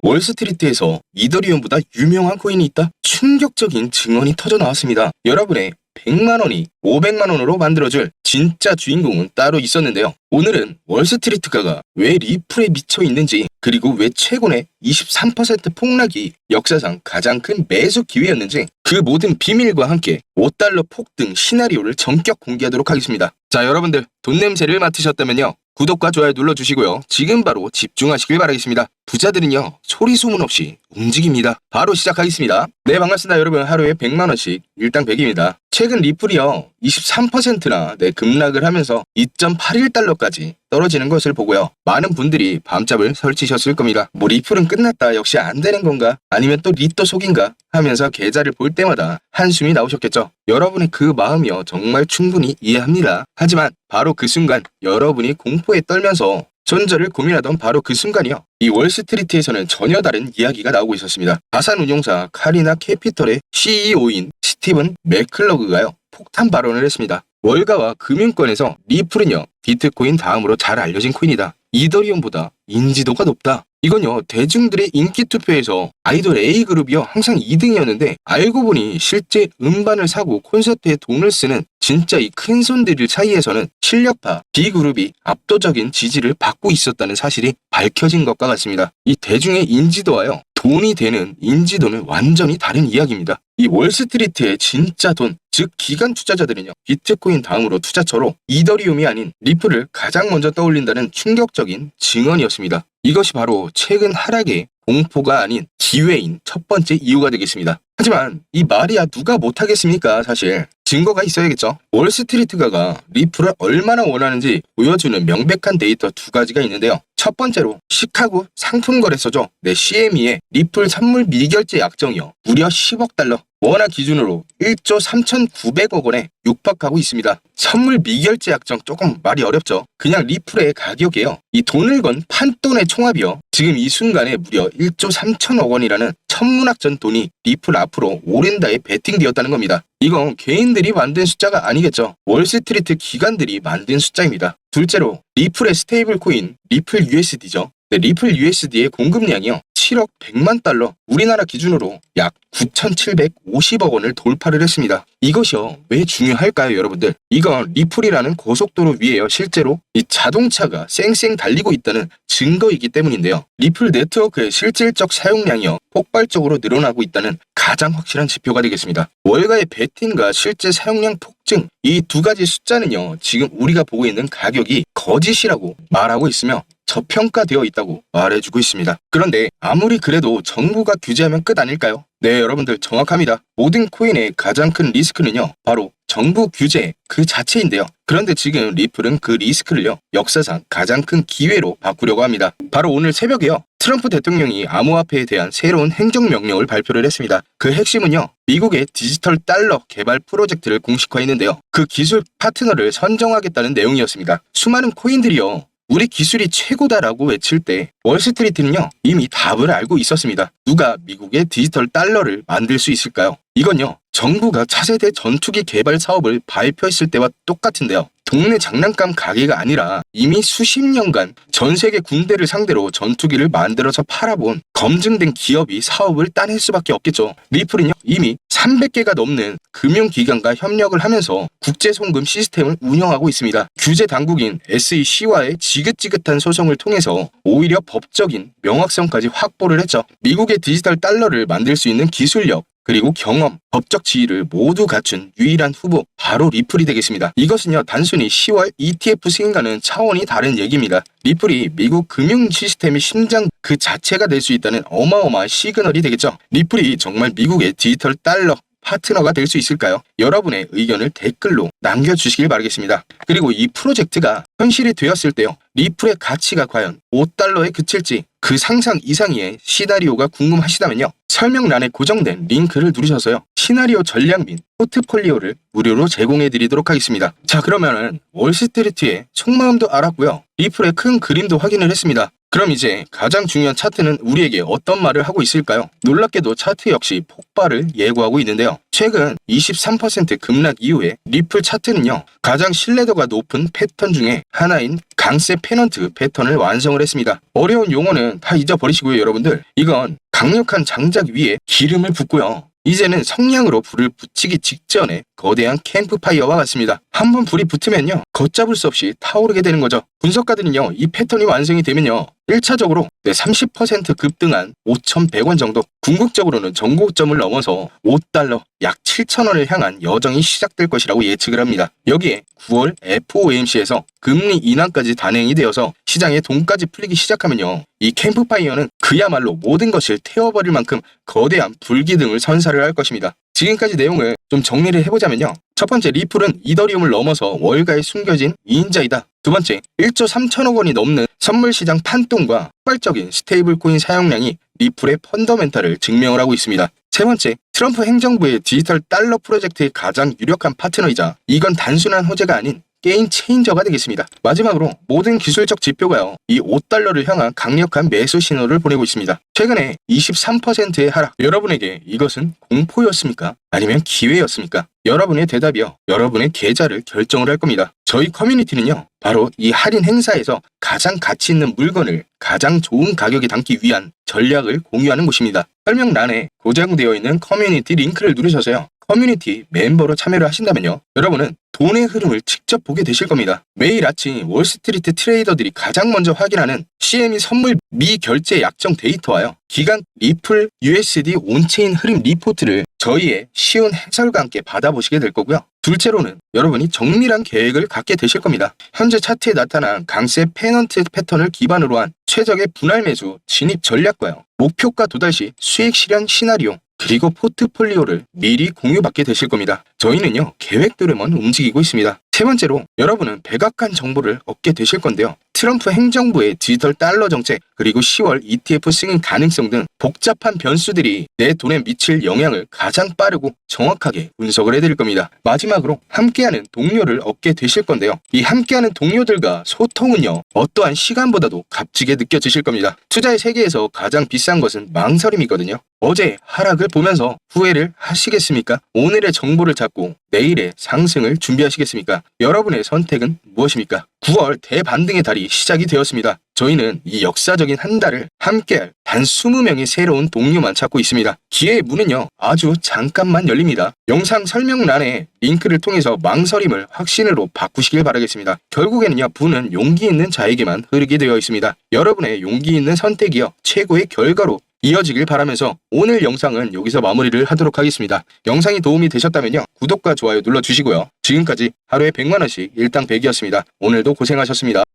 월스트리트에서 이더리움보다 유명한 코인이 있다? 충격적인 증언이 터져 나왔습니다. 여러분의 100만원이 500만원으로 만들어줄 진짜 주인공은 따로 있었는데요. 오늘은 월스트리트가가 왜 리플에 미쳐 있는지, 그리고 왜 최근에 23% 폭락이 역사상 가장 큰 매수 기회였는지, 그 모든 비밀과 함께 5달러 폭등 시나리오를 전격 공개하도록 하겠습니다. 자, 여러분들 돈 냄새를 맡으셨다면요, 구독과 좋아요 눌러주시고요. 지금 바로 집중하시길 바라겠습니다. 부자들은요, 소리 소문 없이 움직입니다. 바로 시작하겠습니다. 네, 반갑습니다. 여러분, 하루에 100만원씩 일당 100입니다. 최근 리플이요, 23%나 급락을 하면서 2.81달러까지 떨어지는 것을 보고요, 많은 분들이 밤잠을 설치셨을 겁니다. 뭐 리플은 끝났다, 역시 안 되는 건가, 아니면 또 리또 속인가 하면서 계좌를 볼 때마다 한숨이 나오셨겠죠. 여러분의 그 마음이요, 정말 충분히 이해합니다. 하지만 바로 그 순간 여러분이 공포에 떨면서 손절을 고민하던 바로 그 순간이요, 이 월스트리트에서는 전혀 다른 이야기가 나오고 있었습니다. 자산운용사 카리나 캐피털의 CEO인 스티븐 맥클러그가요, 폭탄 발언을 했습니다. 월가와 금융권에서 리플은요, 비트코인 다음으로 잘 알려진 코인이다. 이더리움보다 인지도가 높다. 이건요, 대중들의 인기 투표에서 아이돌 A그룹이요, 항상 2등이었는데 알고 보니 실제 음반을 사고 콘서트에 돈을 쓰는 진짜 이 큰손들 사이에서는 실력파 B그룹이 압도적인 지지를 받고 있었다는 사실이 밝혀진 것과 같습니다. 이 대중의 인지도와요, 돈이 되는 인지도는 완전히 다른 이야기입니다. 이 월스트리트의 진짜 돈, 즉 기관 투자자들은요, 비트코인 다음으로 투자처로 이더리움이 아닌 리플을 가장 먼저 떠올린다는 충격적인 증언이었습니다. 이것이 바로 최근 하락의 공포가 아닌 기회인 첫 번째 이유가 되겠습니다. 하지만 이 말이야 누가 못하겠습니까? 사실 증거가 있어야겠죠. 월스트리트가가 리플을 얼마나 원하는지 보여주는 명백한 데이터 두 가지가 있는데요. 첫 번째로 시카고 상품거래소죠, CME의 리플 선물 미결제 약정이요, 무려 10억 달러, 원화 기준으로 1조 3,900억 원에 육박하고 있습니다. 선물 미결제 약정, 조금 말이 어렵죠. 그냥 리플의 가격이에요. 이 돈을 건 판돈의 총합이요, 지금 이 순간에 무려 1조 3천억 원이라는 천문학전 돈이 리플 앞으로 오른다에 베팅되었다는 겁니다. 이건 개인들이 만든 숫자가 아니겠죠. 월스트리트 기관들이 만든 숫자입니다. 둘째로 리플의 스테이블 코인 리플 USD죠. 리플 USD의 공급량이요, 7억 100만 달러, 우리나라 기준으로 약 9,750억 원을 돌파를 했습니다. 이것이요, 왜 중요할까요, 여러분들? 이건 리플이라는 고속도로 위에요, 실제로 이 자동차가 쌩쌩 달리고 있다는 증거이기 때문인데요. 리플 네트워크의 실질적 사용량이요, 폭발적으로 늘어나고 있다는 가장 확실한 지표가 되겠습니다. 월가의 베팅과 실제 사용량 폭증, 이 두 가지 숫자는요, 지금 우리가 보고 있는 가격이 거짓이라고 말하고 있으며 저평가되어 있다고 말해주고 있습니다. 그런데 아무리 그래도 정부가 규제하면 끝 아닐까요? 네, 여러분들 정확합니다. 모든 코인의 가장 큰 리스크는요, 바로 정부 규제 그 자체인데요. 그런데 지금 리플은 그 리스크를요, 역사상 가장 큰 기회로 바꾸려고 합니다. 바로 오늘 새벽에요, 트럼프 대통령이 암호화폐에 대한 새로운 행정명령을 발표를 했습니다. 그 핵심은요, 미국의 디지털 달러 개발 프로젝트를 공식화했는데요, 그 기술 파트너를 선정하겠다는 내용이었습니다. 수많은 코인들이요, 우리 기술이 최고다라고 외칠 때 월스트리트는요, 이미 답을 알고 있었습니다. 누가 미국의 디지털 달러를 만들 수 있을까요? 이건요, 정부가 차세대 전투기 개발 사업을 발표했을 때와 똑같은데요, 동네 장난감 가게가 아니라 이미 수십 년간 전 세계 군대를 상대로 전투기를 만들어서 팔아본 검증된 기업이 사업을 따낼 수밖에 없겠죠. 리플은요, 이미 300개가 넘는 금융기관과 협력을 하면서 국제송금 시스템을 운영하고 있습니다. 규제 당국인 SEC와의 지긋지긋한 소송을 통해서 오히려 법적인 명확성까지 확보를 했죠. 미국의 디지털 달러를 만들 수 있는 기술력, 그리고 경험, 법적 지위를 모두 갖춘 유일한 후보, 바로 리플이 되겠습니다. 이것은요, 단순히 10월 ETF 승인과는 차원이 다른 얘기입니다. 리플이 미국 금융 시스템의 심장 그 자체가 될 수 있다는 어마어마한 시그널이 되겠죠. 리플이 정말 미국의 디지털 달러 파트너가 될 수 있을까요? 여러분의 의견을 댓글로 남겨주시길 바라겠습니다. 그리고 이 프로젝트가 현실이 되었을 때요, 리플의 가치가 과연 5달러에 그칠지 그 상상 이상의 시나리오가 궁금하시다면요, 설명란에 고정된 링크를 누르셔서요, 시나리오 전략 및 포트폴리오를 무료로 제공해 드리도록 하겠습니다. 자, 그러면은 월스트리트의 속마음도 알았고요, 리플의 큰 그림도 확인을 했습니다. 그럼 이제 가장 중요한 차트는 우리에게 어떤 말을 하고 있을까요? 놀랍게도 차트 역시 폭발을 예고하고 있는데요. 최근 23% 급락 이후에 리플 차트는요, 가장 신뢰도가 높은 패턴 중에 하나인 강세 페넌트 패턴을 완성을 했습니다. 어려운 용어는 다 잊어버리시고요, 여러분들. 이건 강력한 장작 위에 기름을 붓고요. 이제는 성냥으로 불을 붙이기 직전에 거대한 캠프파이어와 같습니다. 한번 불이 붙으면요, 걷잡을 수 없이 타오르게 되는 거죠. 분석가들은요, 이 패턴이 완성이 되면요, 1차적으로 30% 급등한 5,100원 정도, 궁극적으로는 전고점을 넘어서 5달러, 약 7,000원을 향한 여정이 시작될 것이라고 예측을 합니다. 여기에 9월 FOMC에서 금리 인하까지 단행이 되어서 시장에 돈까지 풀리기 시작하면요, 이 캠프파이어는 그야말로 모든 것을 태워버릴 만큼 거대한 불기둥을 선사를 할 것입니다. 지금까지 내용을 좀 정리를 해보자면요. 첫 번째, 리플은 이더리움을 넘어서 월가에 숨겨진 2인자이다. 두 번째, 1조 3천억 원이 넘는 선물시장 판돈과 폭발적인 스테이블 코인 사용량이 리플의 펀더멘탈을 증명을 하고 있습니다. 세 번째, 트럼프 행정부의 디지털 달러 프로젝트의 가장 유력한 파트너이자 이건 단순한 호재가 아닌 게임 체인저가 되겠습니다. 마지막으로 모든 기술적 지표가요, 이 5달러를 향한 강력한 매수 신호를 보내고 있습니다. 최근에 23%의 하락, 여러분에게 이것은 공포였습니까? 아니면 기회였습니까? 여러분의 대답이요, 여러분의 계좌를 결정을 할 겁니다. 저희 커뮤니티는요, 바로 이 할인 행사에서 가장 가치 있는 물건을 가장 좋은 가격에 담기 위한 전략을 공유하는 곳입니다. 설명란에 고정되어 있는 커뮤니티 링크를 누르셔서요, 커뮤니티 멤버로 참여를 하신다면요, 여러분은 돈의 흐름을 직접 보게 되실 겁니다. 매일 아침 월스트리트 트레이더들이 가장 먼저 확인하는 CME 선물 미결제 약정 데이터와요, 기간 리플 USD 온체인 흐름 리포트를 저희의 쉬운 해설과 함께 받아보시게 될 거고요. 둘째로는 여러분이 정밀한 계획을 갖게 되실 겁니다. 현재 차트에 나타난 강세 페넌트 패턴을 기반으로 한 최적의 분할 매수 진입 전략과요, 목표가 도달 시 수익 실현 시나리오, 그리고 포트폴리오를 미리 공유받게 되실 겁니다. 저희는요, 계획대로만 움직이고 있습니다. 세 번째로 여러분은 백악관 정보를 얻게 되실 건데요. 트럼프 행정부의 디지털 달러 정책, 그리고 10월 ETF 승인 가능성 등 복잡한 변수들이 내 돈에 미칠 영향을 가장 빠르고 정확하게 분석을 해드릴 겁니다. 마지막으로 함께하는 동료를 얻게 되실 건데요. 이 함께하는 동료들과 소통은요, 어떠한 시간보다도 값지게 느껴지실 겁니다. 투자의 세계에서 가장 비싼 것은 망설임이거든요. 어제 하락을 보면서 후회를 하시겠습니까? 오늘의 정보를 잡고 내일의 상승을 준비하시겠습니까? 여러분의 선택은 무엇입니까? 9월 대반등의 달이 시작이 되었습니다. 저희는 이 역사적인 한 달을 함께할 단 20명의 새로운 동료만 찾고 있습니다. 기회의 문은요, 아주 잠깐만 열립니다. 영상 설명란에 링크를 통해서 망설임을 확신으로 바꾸시길 바라겠습니다. 결국에는요, 부는 용기 있는 자에게만 흐르게 되어 있습니다. 여러분의 용기 있는 선택이요, 최고의 결과로 이어지길 바라면서 오늘 영상은 여기서 마무리를 하도록 하겠습니다. 영상이 도움이 되셨다면요, 구독과 좋아요 눌러주시고요. 지금까지 하루에 100만원씩 일당 100이었습니다. 오늘도 고생하셨습니다.